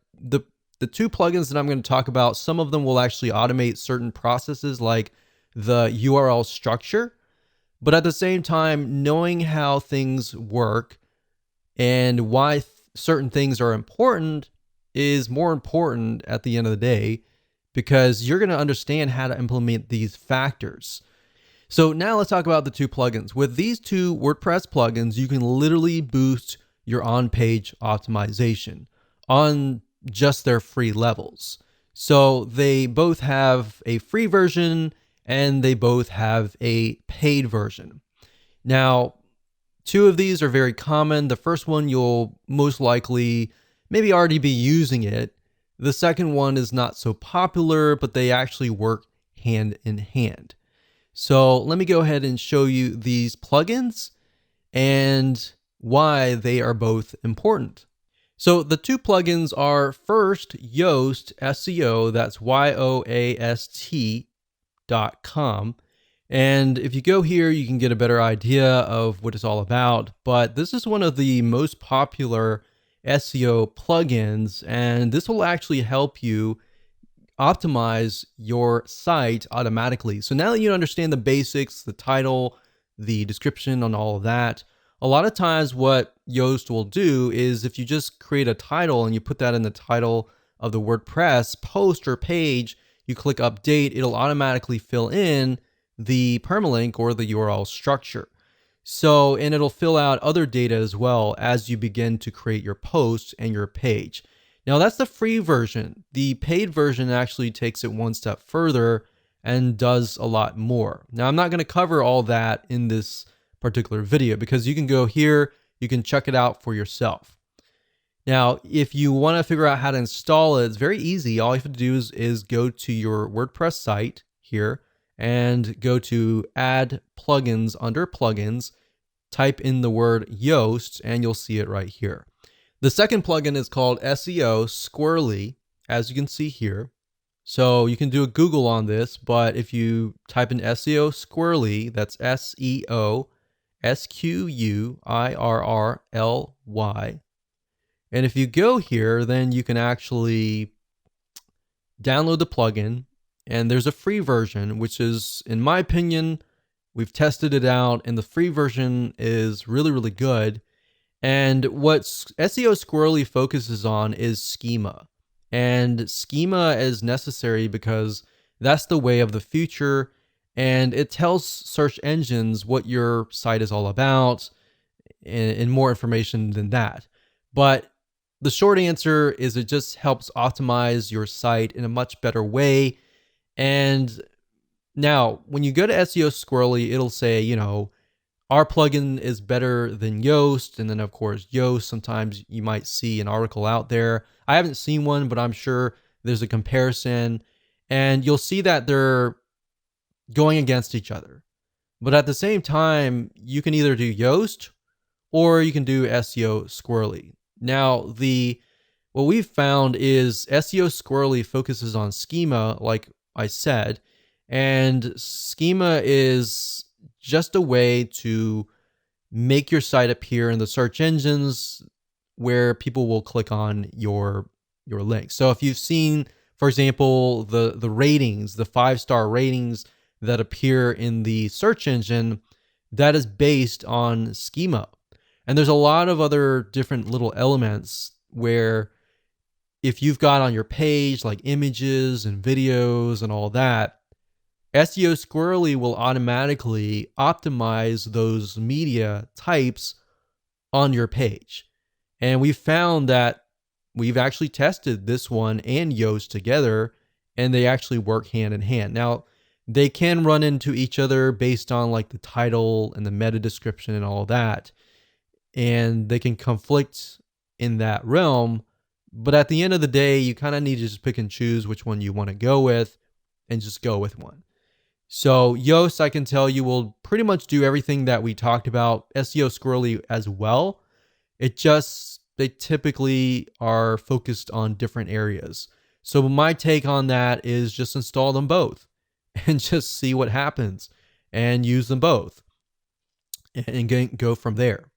the two plugins that I'm going to talk about, some of them will actually automate certain processes like the URL structure. But at the same time, knowing how things work and why certain things are important is more important at the end of the day, because you're going to understand how to implement these factors. So now let's talk about the two plugins. With these two WordPress plugins, you can literally boost your on-page optimization on just their free levels. So they both have a free version and they both have a paid version. Now, two of these are very common. The first one, you'll most likely maybe already be using it. The second one is not so popular, but they actually work hand in hand. So let me go ahead and show you these plugins and why they are both important. So the two plugins are first Yoast SEO, that's YOAST.com. And if you go here, you can get a better idea of what it's all about. But this is one of the most popular SEO plugins, and this will actually help you optimize your site automatically. So now that you understand the basics, the title, the description on all of that, a lot of times what Yoast will do is if you just create a title and you put that in the title of the WordPress post or page, you click update, it'll automatically fill in the permalink or the URL structure. So, and it'll fill out other data as well as you begin to create your post and your page. Now that's the free version. The paid version actually takes it one step further and does a lot more. Now I'm not going to cover all that in this particular video because you can go here, you can check it out for yourself. Now, if you want to figure out how to install it, it's very easy. All you have to do is go to your WordPress site here and go to add plugins under plugins, type in the word Yoast, and you'll see it right here. The second plugin is called SEO Squirrely, as you can see here. So you can do a Google on this, but if you type in SEO Squirrely, that's SEO SQUIRRLY. And if you go here, then you can actually download the plugin, and there's a free version, which is, in my opinion, we've tested it out, and the free version is really, really good. And what SEO Squirrely focuses on is schema. And schema is necessary because that's the way of the future. And it tells search engines what your site is all about and more information than that. But the short answer is it just helps optimize your site in a much better way. And now when you go to SEO Squirrely, it'll say, you know, our plugin is better than Yoast. And then of course, Yoast, sometimes you might see an article out there. I haven't seen one, but I'm sure there's a comparison, and you'll see that they're going against each other. But at the same time, you can either do Yoast or you can do SEO Squirrely. Now, what we've found is SEO Squirrely focuses on schema, like I said, and schema is just a way to make your site appear in the search engines where people will click on your link. So if you've seen, for example, the ratings, the 5-star ratings that appear in the search engine, that is based on schema. And there's a lot of other different little elements where if you've got on your page like images and videos and all that, SEO Squirrely will automatically optimize those media types on your page. And we found that we've actually tested this one and Yoast together, and they actually work hand in hand. Now, they can run into each other based on like the title and the meta description and all that, and they can conflict in that realm. But at the end of the day, you kind of need to just pick and choose which one you want to go with and just go with one. So Yoast, I can tell you, will pretty much do everything that we talked about. SEO Squirrely as well. They typically are focused on different areas. So my take on that is just install them both and just see what happens and use them both and go from there.